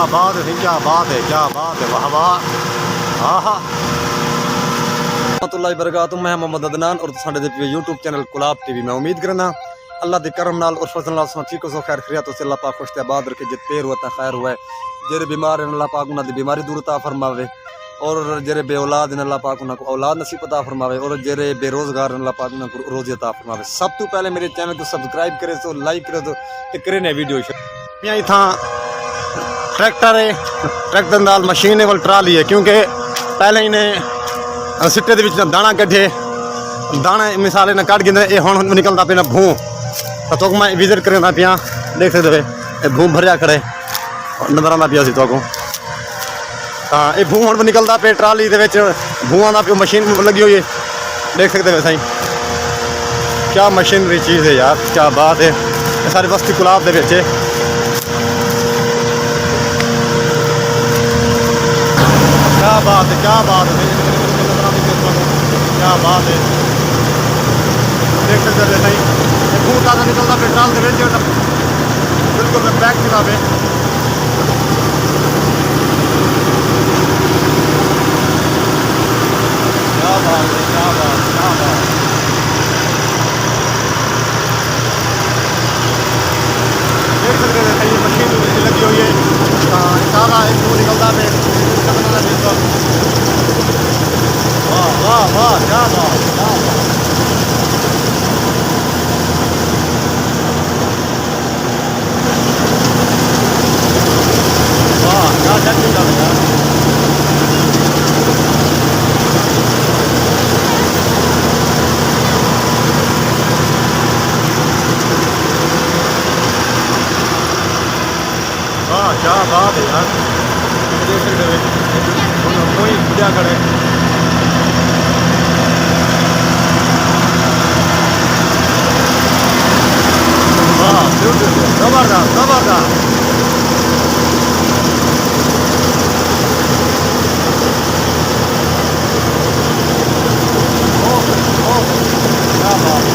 बात है, क्या बात है, क्या बात है, वाह वाह, हाँ हाँ। बरकातुहू, मैं मोहम्मद अदनान और साडे यूट्यूब चैनल गुलाब टीवी में उम्मीद करना अल्लाह के करम नाल और फजल नाल ठीक हो खैर खैरियत से अल्लाह पाक खुश आबाद रखे। जे तेर हुआ खैर हुआ है, जेरे बीमार हैं अल्लाह पाक उन्होंने बीमारी दूर अता फरमावे और जेरे बे औलाद हैं अल्लाह पाक उन्होंने औलाद नसीब अता फरमावे और जेरे बेरोजगार हैं अल्लाह पाक उन्होंने रोजी अता फरमावे। सब तो पहले मेरे चैनल को सब्सक्राइब करे तो लाइक करे तो करे ने वीडियो इतना ट्रैक्टर है, ट्रैक्टर नाल मशीन है ट्राली है, क्योंकि पहले इन्हें सिट्टे दे विच दाना कढ़े दाना मिसाल इन्हें कढ़ गिंदे ये हुण निकलता पे ना भूं तो मैं विजिट करना पिया देख सकते हो भूं भरिया खड़े नजर आता पिया सी तो हाँ ये भूं हुण निकलता पे ट्राली दे विच भूआं दा पियो मशीन लगी हुई है देख सकते हो साईं। क्या मशीनरी चीज़ है यार, क्या बात है। ये सारी बस्ती गुलाब दे विच क्या बात है, क्या बात है, क्या बात है। देख सकते हो नहीं भूत ताज़ा निकलता पेट्रोल के बिल्कुल पैक खिलाफ है। क्या बात है, क्या बात, क्या बात। देख सकते हो सही मशीन लगी हुई है सारा एक निकलता है। वाह वाह वाह, क्या बात, क्या बात। वाह क्या टेक्निक है यार। वाह क्या बात है यार। देख सकते हो कोई क्या खड़े जबरदस्त जबरदस्त। क्या बात है।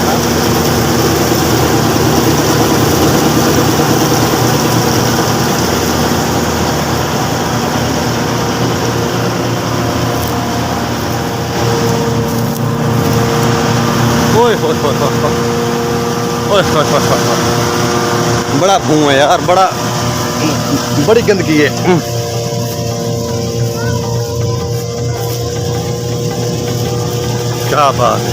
ओए हो बड़ा भूं है यार, बड़ी गंदगी है। क्या बात है,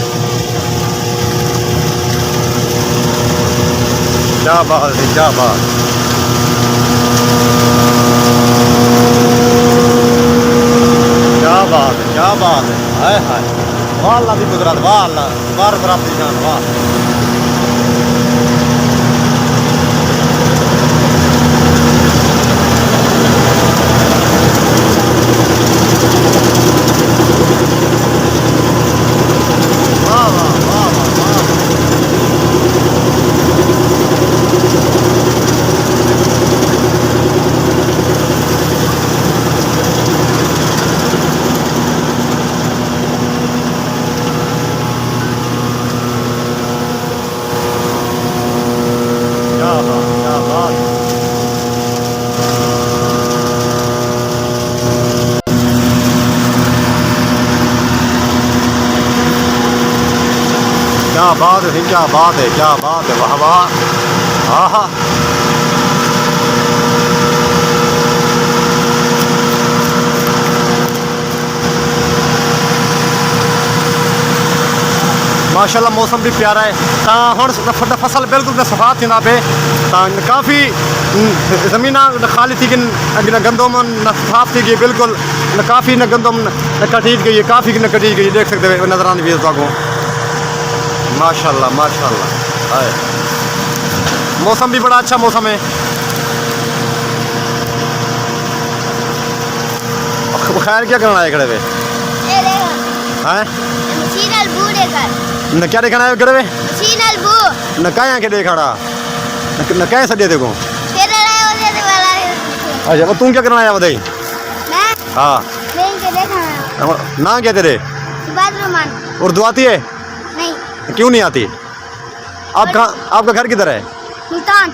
क्या बात है, क्या बात। क्या बात है, क्या बात है। हाय हाय वाह अल्लाह की कुदरत, वाह अल्लाह बार तरफ की जान, वाह। क्या बात है, क्या बात है, क्या बात है, वाह वाह, हाँ हाँ। माशाल्लाह मौसम भी प्यारा है। हुण फसल बिल्कुल सफात थी पे काफ़ी ज़मीन खाली थी कि गंदम साफ थी गई बिल्कुल काफ़ी न गंदम न कटीज गई है, काफ़ी न कटीज गई देख सकते हो नजर आने भी को। माशाल्लाह माशाल्लाह है। मौसम भी बड़ा अच्छा मौसम है। खैर क्या करना है खड़े पे हैं न क्या देखना है खड़े पे न क्या के देखा न क्या सजे देखो। अच्छा तू क्या करना है बताई। हाँ ना क्या तेरे उर्दू आती है नहीं। क्यों नहीं आती? आप कहाँ, आपका घर किधर है? मुल्तान।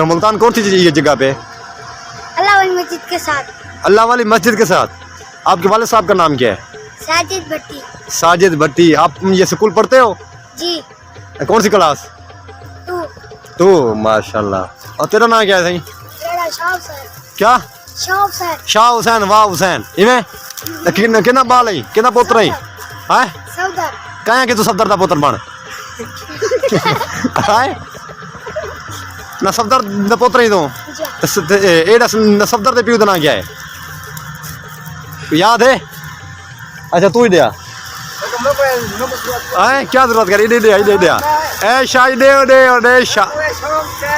मुल्तान कौन सी ये जगह पे? अल्लाह मस्जिद के साथ। अल्लाह वाली मस्जिद के साथ। आपके वाले साहब का नाम क्या है? साजिद भट्टी। साजिद भट्टी। आप ये स्कूल पढ़ते हो? जी। कौन सी क्लास? 2। तो माशाल्लाह। और तेरा नाम क्या है सही? मेरा शाह हुसैन। क्या? शाह हुसैन। शाह हुसैन। वाह हुसैन इवें कितना बाल है, कितना पुत्र है? हैं सौदर। कहाँ कि तू सफदर दा पुत्र बन? हैं ना सफदर दा पुत्र ही तू? एड़ा सफदर दे प्यू दा नाम क्या है? याद है? अच्छा तू ही दिया। क्या जरूरत कर? इधे दे ए शाह दे शाह।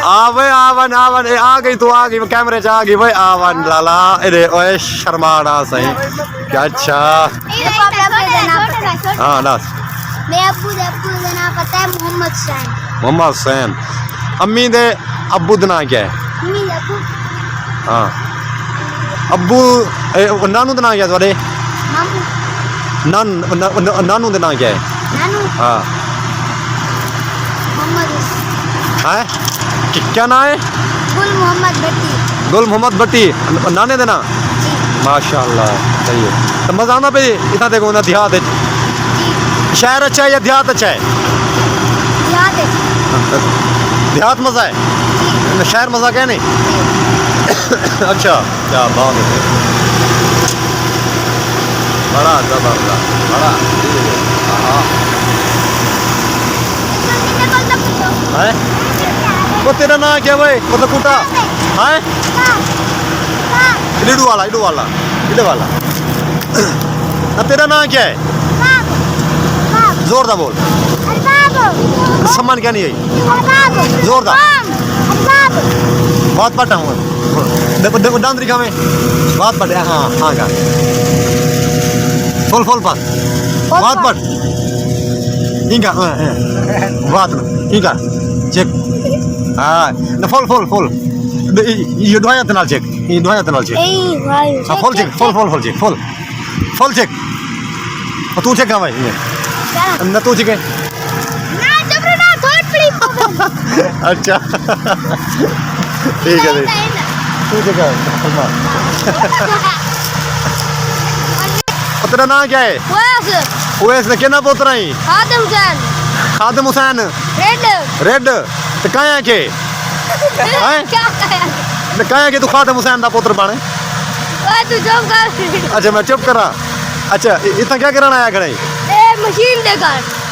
आवे आवन आवन आ गई तू, आ गई कैमरे च आ गई भाई। आवन लाला इधे ओए शर्माड़ा सही। क्या अच्छा हाँ दस। मेरे अब्बू का नाम पता है? मोहम्मद हुसैन। मोहम्मद हुसैन। अम्मी दे अब्बू दा नाम क्या है? अम्मी अब्बू। हाँ अब्बू नानू दा नाम क्या है थोड़े? मामू। नानू दा नाम क्या है? नानू। हाँ मोहम्मद हुसैन। है क्या नाम है? गुल मोहम्मद भट्टी। गुल मोहम्मद भट्टी। नाने देना माशाल्लाह सही है। तो मजा आना पे इतना देखो ना देहात है। शहर अच्छा है या देहात अच्छा है? देहात है। देहात मजा है, शहर मजा क्या नहीं? अच्छा क्या बात है। बड़ा जबरदस्त बड़ा। है वो तेरा नाम क्या भाई? मतलब कुटा है इडू वाला इडू वाला इडू वाला। तेरा नाम क्या है? जोरदार बोल। सम्मान क्या नहीं है? जोरदार बहुत पटा हूँ। देखो देखो डांस दिखा में बहुत पटे। हाँ हाँ का फुल फुल पास बहुत पट इनका बात ना इनका चेक। हाँ ना फुल फुल फुल ये दोया तनाल चेक, ये दोया तनाल चेक। हाँ full check full full full check full full check. तू चेक का भाई ना तू चेक है। अच्छा ठीक है तू चेक है। तेरा नाम क्या है? उवैस ने कितना पुत्र है? खादिम हुसैन। खादिम हुसैन। रेड तो कहाँ के कहाँ के तू खादिम हुसैन का पुत्र बने? अच्छा मैं चुप करा। अच्छा इतना क्या कराना आया खड़े?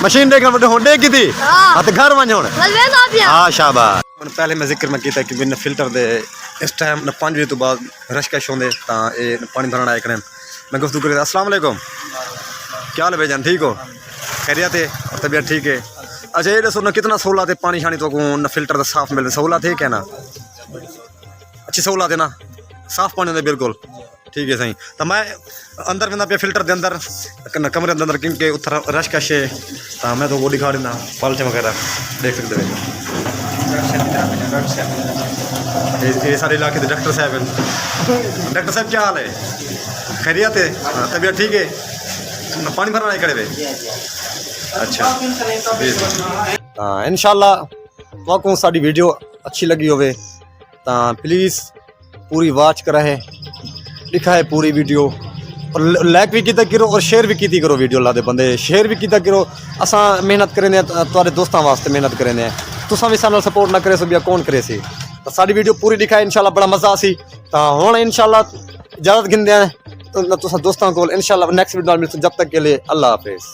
मशीन देखना बड़े होंडे की थी। हाँ तो घर वंज होने। हाँ शाबाश। पहले मैं जिक्र में किया कि बिना फिल्टर दे इस टाइम 5 बजे तो बाद रशकश होंदे ता ए पानी भरना आया खड़े। मैं गुफ्तगू कर अस्सलाम वालेकुम। क्या हाल है भाईजान? ठीक हो? खैरियत है? तबीयत ठीक है? अच्छा ये दसो ना कितना सहूलत है पानी शानी तो न फिल्टर का साफ मिलता? सहूलत है क्या ना? अच्छी सहूलत है ना? साफ पानी होता बिल्कुल ठीक है सही। तो मैं अंदर बंदा पे फिल्टर के अंदर कमरे अंदर क्योंकि उत्तर रशकश है तो मैं तो वो दिखा देना पालचे वगैरह देख सकते हैं। ये सारे इलाके के डॉक्टर साहब हैं। डॉक्टर साहब क्या हाल है? खैरियत है? तबीयत ठीक है? पानी भरना नहीं खड़े हुए? अच्छा हाँ इंशाल्लाह तो साड़ी वीडियो अच्छी लगी होवे तो प्लीज़ पूरी वॉच करा है, लिखा है पूरी वीडियो और लाइक भी किया करो और शेयर भी की करो। वीडियो ला दे बंदे शेयर भी किया करो। असा मेहनत करें तुम्हारे दोस्तों वास्ते मेहनत करें तुसा भी सानल सपोर्ट ना करे सो भी कौन करे सी। तो साड़ी वीडियो पूरी लिखा है इंशाल्लाह बड़ा मजा सी। तो हुण इंशाल्लाह इजाजत गिनदे हैं तो तुसा दोस्तों को इंशाल्लाह नेक्स्ट वीडियो मिलते। जब तक के लिए अल्लाह हाफिज़।